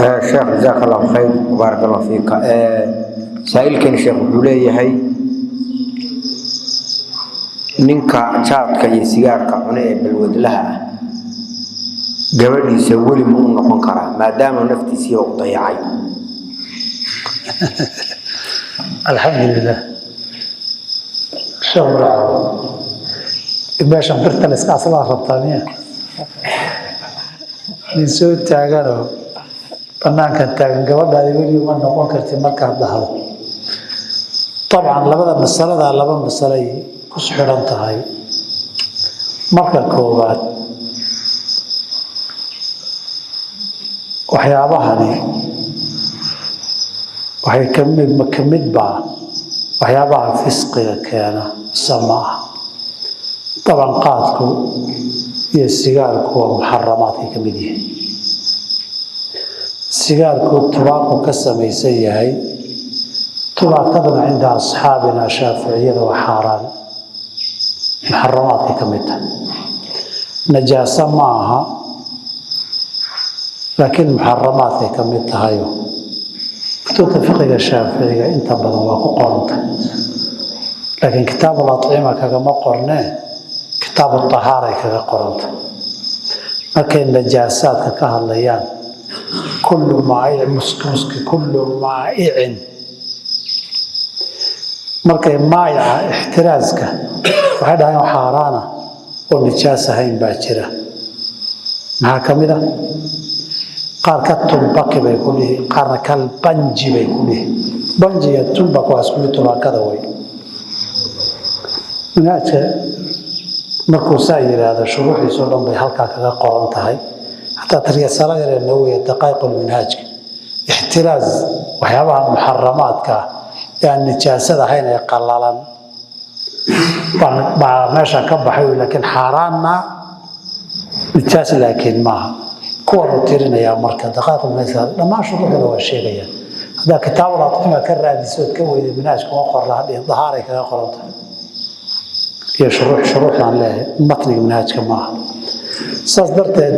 شيخ جزاك الله خير وبارك الله فيك. سائل كان شيخ بوليه هي ninka jaadka iyo sigaarka cunay ee balwad laha gabadhiisa wali ma uu noqon karaa maadaama naftiisa uu dayacay. alxamdulillah shukra meeshan birta la iska asla rabtaaniya nin soo taagano banaanka taagan gabadhaada weli ma noqon karti markaad dhahdo. طبعا labada masalada laba masalay ku xiran tahay. marka koobaad waxyaabahani waxay kamid baa waxyaabaha fisqiga keena samaa. طبعا qaadku iyo sigaarku waa muharramaadka kamid yahay. sigaarku tubaaqu ka samaysan yahay. tubaaqadana cinda asxaabina shaaficiyada waa xaaraan muharramaadka kamid tahay. najaasa ma aha laakiin muharramaadka kamid tahay. kutubta fiqiga shaaficiga inta badan waa ku qoranta laakiin kitaab al-at'ima kagama qornee kitaab al-tahaara kaga qoranta. markay najaasaadka ka hadlayaan kullu maa'ic muski kullu maa'icin markay maa'ica ixtiraaska waxay dhahaan xaaraana oo nijaas ahayn baa jira. maxaa kamid ah qaar ka tumbaki bay ku dhihi qaarna kal banji bay ku dhihi. banji iyo tumbak waa isku mid tubaakada way. minhaajka markuu saa yidhaahdo shuruuxiisoo dhan bay halkaa kaga qoran tahay. xataa taryasala yaree nawiya daqaa'iqul minhaajka ixtiraaz waxyaabaha muxaramaadka ah ee aan nijaasada ahayn ee qallalan baa meesha ka baxay laakiin xaaraanna nijaas laakiin maaha. kuwa uu tirinayaa marka daqaa'iqul minhaaj dhammaan shuruuxda waa sheegayaan. haddaa kitaabul at'ima ka raadisood ka weyda minhaajka oo qorra hadhiin dahaaray kaga qoran tahay iyo shuruuxdan leeyahay matniga minhaajka maaha. saas darteed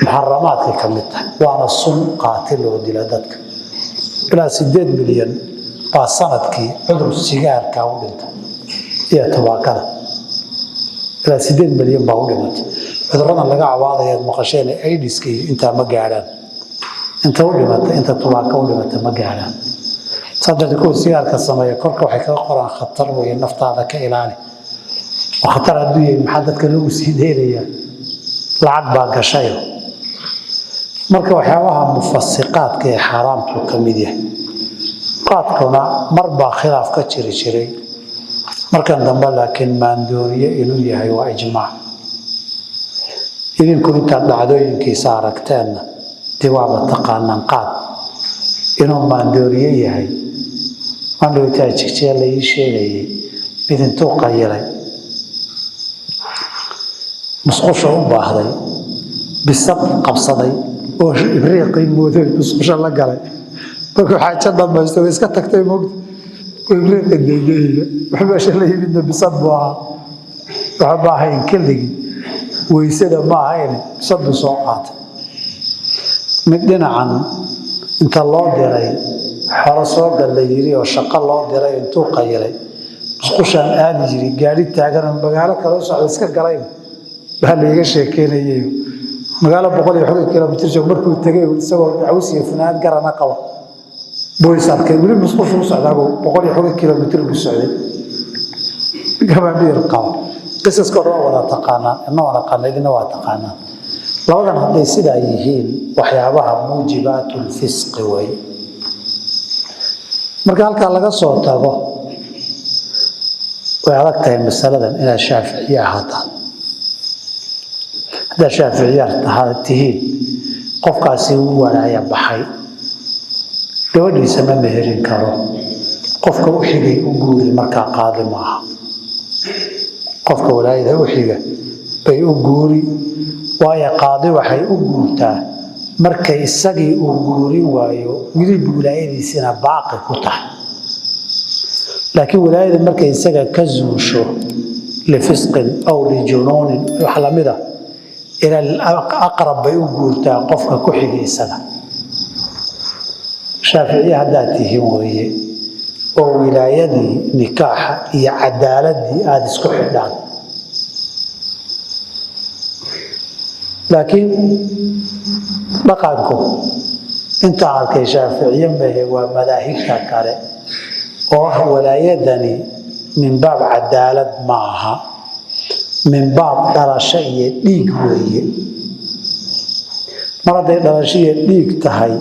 muharramaadka ka mid tahay waana sun qaatil oo dila dadka. ilaa 8 milyan baa sanadkii cudur sigaarka u dhintay iyo tubaakada. ilaa 8 milyan baa u dhimatay. cudurradan laga cawaadaya maqasheen aidiska intaa ma gaadhaan. inta u dhimatay inta tubaaka u dhimatay ma gaadhaan. sadarka kuwa sigaarka sameeya korka waxay kaga qoraan khatar weeye naftaada ka ilaali. وخطر الدنيا محل dadka lagu sii deelaya lacag baa gashay. marka waxyaabaha mufasiqaadka ee xaraamtu kamid yahay. qaadkuna marba khilaaf ka jiray markan dambe laakiin maandooriye inuu yahay waa ijmaac. idinku inta dhacdooyinkiisa aragteen diiwaaba taqaanaan qaad inuu maandooriye yahay. mandhow taajicay la ii sheegay mid intuu qayilay musqusha u baahday bisad qabsaday oo ibriiqii mooday musqusha la galay. markuu xaajo dhammaystay iska tagtay moogta ibriiqii deedeeyay waxa meesha la yimid bisad buu ahaa. waxa baahay keligi weysada ma ahayn bisadu soo qaatay. mid dhinacan inta loo diray xoro soo galay yiri oo shaqo loo diray intuu qayilay musqushan aadi jiri gaari taagan magaalo kale oo socda iska galay baa la iga sheekeynayay. magaalo 100 kilomitir joog markuu tagay isagoo cawsiga funaanad garana qaba boys arkay wili musqushu u socdaabo 100 kilomitir u socday gabadhii qaba qisaska wada taqaanaan inna wada qanadina waa taqaanaan. labadan hadday sida yihiin waxyaabaha muujibaatul fisq way. marka halka laga soo tago way adag tahay masaladan ila Shaafici ahaataan. هذا شافعيات هذا تهين قف قاسي ولا يبحي دولي سما مهرين كارو قف كوحيجي وجود المركع قادم معها قف كولاي ذا وحيجة بيوجوري ويا قاضي وحي وجودته مركع السجي وجوري ويو يريد ولاية سنة باقي كتح لكن ولاية مركع السجي كزوشو لفسق أو لجنون وحلمده إلى الأقرب بيقولتا قفك كحيجي سنة shaaficiye haddaad tihiin weeye oo wilaayadii nikaaxa iyo cadaaladii aada isku xidhaan laakiin dhaqanku inta arkay shaaficiye mehe waa madaahibta kale oo ah walaayadani min baab cadaalad ma aha min baab dhalasho iyo dhiig weeye mar hadday dhalasho iyo dhiig tahay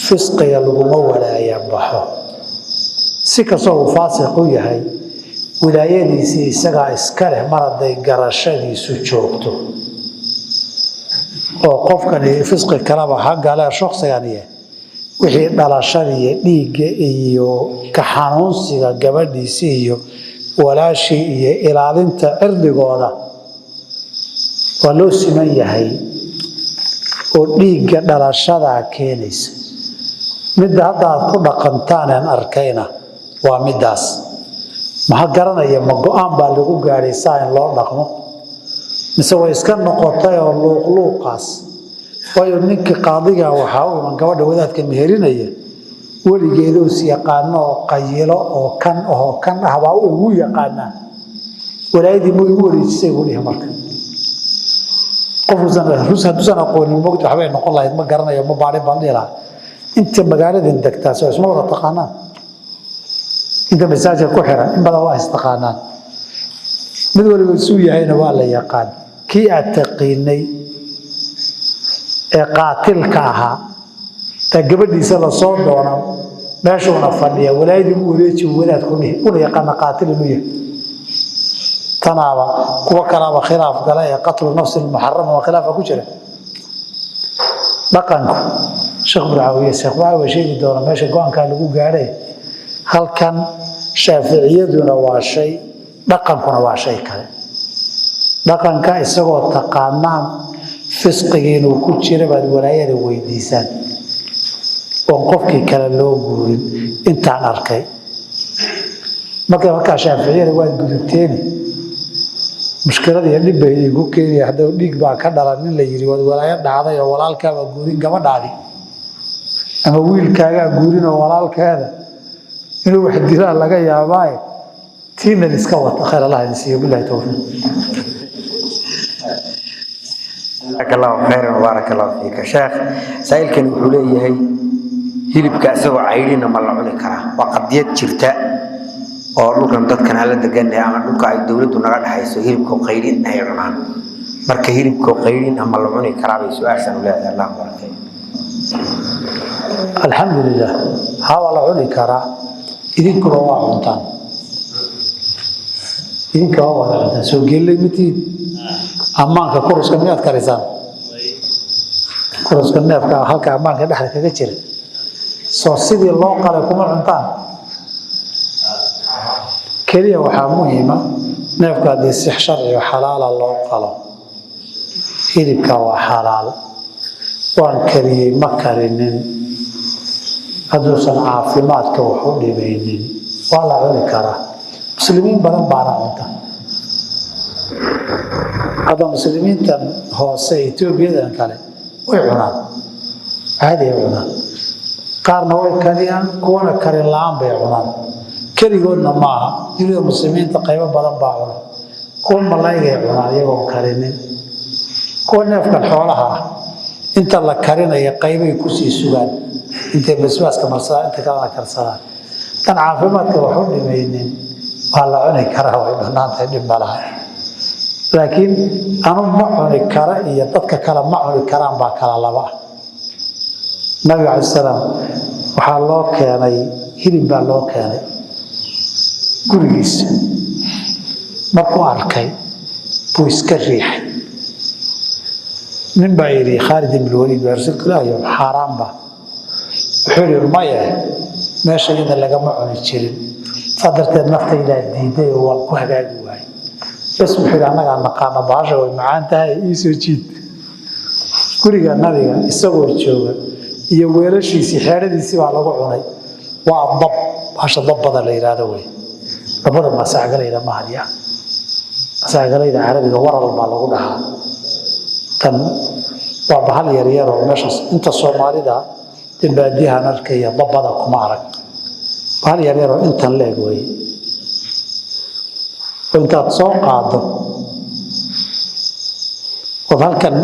fisqiga laguma walaaya baxo si kastoo uu faasiq u yahay wilaayadiisii isagaa iska leh mar hadday garashadiisu joogto oo qofkani fisqi kalaba ha galee shakhsigani wixii dhalashadii iyo dhiigga iyo ka xanuunsiga gabadhiisii iyo walaashii iyo ilaalinta cirdigooda waa loo siman yahay oo dhiigga dhalashadaa keenaysa midda hadda aad ku dhaqantaan aan arkayna waa middaas maxaa garanaya ma go-aan baa lagu gaadhay saa in loo dhaqmo mise way iska noqotay oo luuqluuqaas waayo ninkii qaadiga waxaa u iman gabadha wadaadka meherinaya weligeeda is yaqaano oo qayilo oo kan ah baa ugu yaqaanaa walaayadii ma igu wareejisay buu dhihi marka hadduusan aqoonin mogta waxbay noqon lahayd ma garanayo ma baadhin baan dhihi lahaa inta magaaladan degtaa soo isma wada taqaanaan inta masaajidka ku xiran in badan waa istaqaanaan mid waliba isuu yahayna waa la yaqaan kii aad taqiinay ee qaatilka ahaa ta gabadhiisa la soo doona meeshuuna fadhiya walaayadii u wareeji wadaadku dhihi una yaqaana qaatil inuu yahay tanaaba kuwa kalaaba khilaaf gala ee qatlu nafsi lmuxarama waa khilaafa ku jira dhaqanku sheekh burcaawiye sheekh burcaawiye sheegi doona meesha go-aankaa lagu gaadhay halkan shaaficiyaduna waa shay dhaqankuna waa shay kale dhaqanka isagoo taqaanaan fisqigii inuu ku jira baad walaayada weydiisaan oon qofkii kale loo guurin intaan arkay markaa shaaficiyada waad gudubteeni mushkilada iyo dhib bay igu keenaya haddaba dhiig baa ka dhalan in la yidhi waad walaayo dhacday oo walaalkaabaa guurin gabadhaadi ama wiilkaagaa guurin oo walaalkeeda inuu wax dilaa laga yaabaaye tiinan iska wata khayr allah idin siiyo bilahi towfiiq جزاك الله خيرا وبارك الله فيك شيخ سائل كان يقول لي hilibka asagoo caydina ma la cuni karaa waa qadiyad jirta oo dhulkan dadkan hala deganay ama dhulka ay dawladdu naga dhaxayso hilibka qaydin ay cunaan marka hilibka qaydin ama la cuni karaa bay su'aashan u leedahay Allah barakay alxamdulillah hawa la cuni karaa idinku waa cuntaan idinka waa wada cuntaan soo geelay mitiid ammaanka kuruska miyaad karisaan kuruska neefka halka ammaanka dhexda kaga jira soo sidii loo qalay kuma cuntaan keliya waxaa muhiima neefka haddii si sharci xalaala loo qalo hilibka waa xalaal waan kariyey ma karinin hadduusan caafimaadka wax u dhimaynin waa la cuni karaa muslimiin badan baana cunta hadda muslimiintan hoose etoobiyadan kale way cunaan caadi ay cunaan qaarna way kariyaan kuwana karin la-aan bay cunaan keligoodna maaha dunida muslimiinta qaybo badan baa cuna kuwa malaygay cunaan iyagoon karinin kuwa neefkan xoolaha ah inta la karinaya qaybay kusii sugaan intay basbaaska marsadaan inta kalena karsadaan tan caafimaadka wax u dhimaynin waa la cuni karaa way banaantahay dhib malaha laakiin anu ma cuni kara iyo dadka kale ma cuni karaan baa kala laba ah nabiga calai salaam waxaa loo keenay hilib baa loo keenay gurigiisa markuu arkay buu iska riixay nin baa yidhi khaalid ibn waliid baa rasuulka ilaahi xaaraan baa wuxuu yidhi maya meesha iyada lagama cuni jirin saa darteed naftaydaa diiday oo waan ku hagaagi waayey bas wuxuu yidhi annagaa naqaana baasha way macaan tahay iisoo jiid guriga nabiga isagoo jooga iyo weelashiisii xeeradiisii baa lagu cunay waa dab baasha dab badan la yidhaahdo wey dabada masaagalayda ma hadiya masaagalayda carabiga waral baa lagu dhahaa tan waa bahal yaryar oo meeshaas inta soomaalida baadiyahan arkaya dabada kuma arag bahal yar yar oo intan leeg way oo intaad soo qaado oo halkan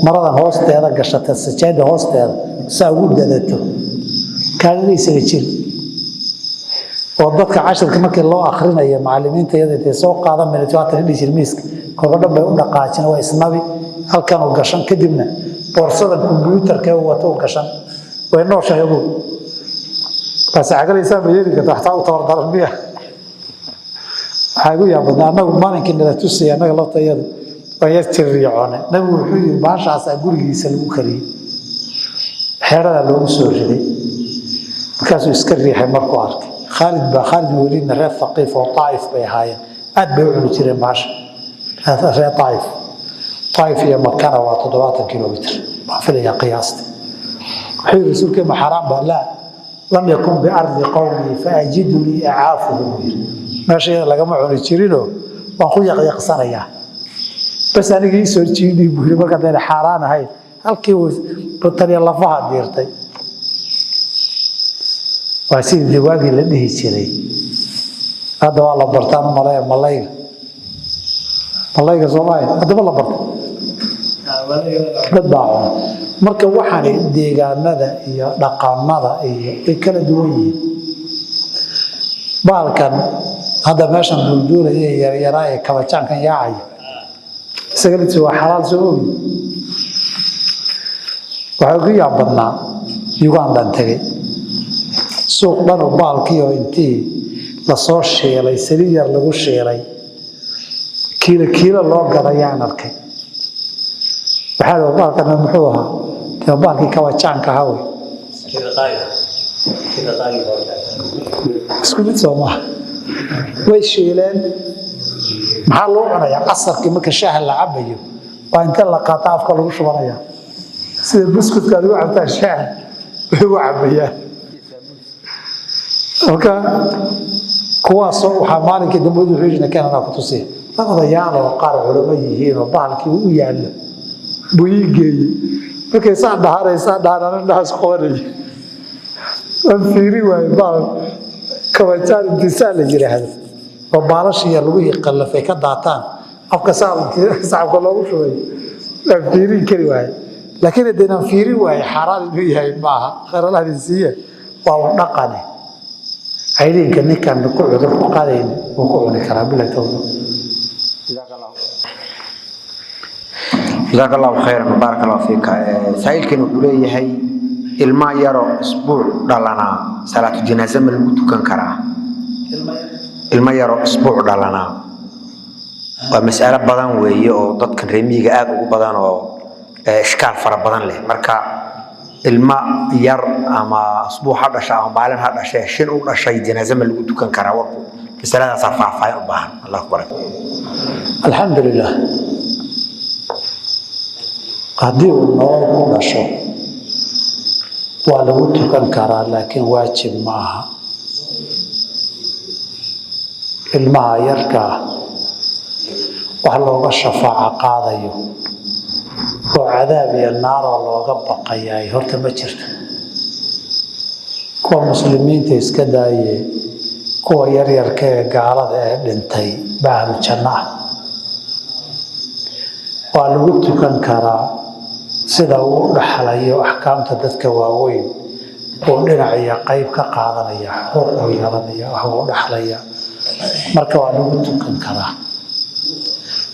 maradan hoosteeda gashata sajaada hoosteeda saa ugu dadato kaaga isaga jir oo dadka casharka markii loo akhrinayo macallimiinta iyada soo qaadan militaanta dhijir miiska kobadha bay u dhaqaajin waa isnabi halkan oo gashan kadibna boorsada kombiyuutarka ee wato gashan way nooshahay ugu bas agalaysa meeyay ka taxta u tabardaran biya xagu yaa badan anagu maalinkii nala tusay anaga la tayada way tiriyone nabi wuxuu yiri baashaas gurigiisa lagu kariyay xeerada loogu soo riday markaasuu iska riixay markuu arkay Khalid ولينا reer Thaqiif oo Taif bay ahaayeen aad bay u cuni jireen baasha reer Taif iyo Makka waa 70 kilomitir ma filaya qiyaasta wuxuu rasuulka ma xaraam baa la lam yakun bi ardi qawmi faajidu li a'afuhu meesha laga ma cuni jirino waan ku yaqyaqsanaya bas anigii soo jiiday buu marka dad xaraan ahay halkii uu batariya lafaha diirtay واسيد دواقي لديه جري هذا والله برتان ملايك سوماي هذا والله برتان بدباعون marka waxaan deegaanada iyo dhaqamada iyo kala duwan yihiin baalkan hada meeshan bulduulay yaryaraay kabajaankan yaacay isaga waa xalaal soo waxa ku yaabadnaa Uganda tagay suuq dhan oo baalkii oo intii la soo sheelay saliid yar lagu sheelay kiilo loo gadayaan arkay waxa loo baalkan muxuu ahaa baalkii kawajaanka hawe isku mid Soomaa way sheeleen maxaa loo cunayaa casarkii marka shaaha la cabayo waa inta la qaato afka lagu shubanaya sida buskudka lagu cabtaa shaaha lagu cabayaa marka kuwaasoo waxaa maalinkii dambe u xiijina Canada ku tusay labada yaalo qaar culimo yihiin oo baalkii u yaalo buyigeey markay saadhaaraysa dhaas qoray aan fiiri waay baal kawajaan intisaal jiraahdo oo baalashii lagu yaqallafay ka daataan afka saabka loogu shubay aan fiiri kari waay laakiin hadaan fiiri waay xaraam inuu yahay maaha kharalaadiisiye waa dhaqane عيدين كان بكل عذر قادين وكون كرام بالله توفيق جزاك الله خيرا بارك الله فيك سائل كان يقول لي هي الماء يرى اسبوع دلنا صلاه الجنازه من المتكن كرا الماء يرى اسبوع دلنا ومساله بدن وهي او dadka reemiga aad ugu badan oo iskaal fara badan leh marka ilma yar ama asbuuxa dhasha ama maalin ha dhashay shin u dhashay janaaza ma lagu dukan karaa warku misalada safaafay u baahan Allah akbar alhamdulillah qadi uu noo dhasho waa lagu dukan karaa laakiin waajib maaha ilmaha yarka waxa looga shafaaca qaadayo oo cadaab iyo naar looga baqayay horta ma jirto kuwa muslimiinta iska daayay kuwa yar yar ka gaalada ee dhintay baa jannah waa lagu tukan karaa sida uu dhaxlayo ahkaamta dadka waaweyn oo dhinaciya qayb ka qaadanaya xuquuq yeelanaya oo dhaxlaya marka waa lagu tukan karaa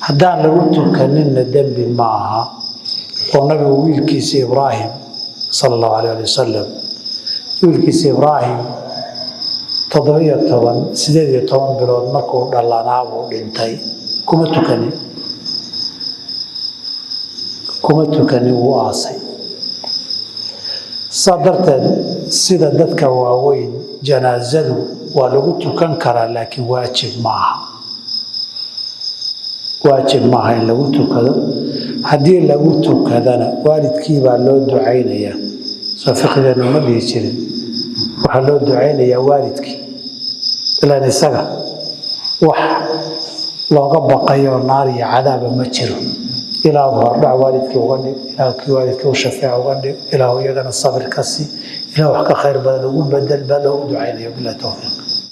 haddaan lagu tukanin dambi maaha ونبي ويلكيس إبراهيم صلى الله عليه وسلم ويلكيس إبراهيم تضوية طبعا سيدية طبعا بلود مكو دلانا ودنتي كما تكني وآسي صدرت سيدة دتك واوين جنازة ولو تكن كرا لكن واجب معها إن لو تكذا haddii lagu tukadana waalidkii baa loo ducaynayaa soo fiqrigeenu ma dhihi jirin waxaa loo ducaynayaa waalidkii ilaan isaga wax looga baqayo naar iyo cadaaba ma jiro إلى مرضع والدك وغني إلى كي والدك وشفاعة وغني إلى يجنا الصبر كسي إلى وحكى خير بدل وبدل بله دعائنا بالله توفيق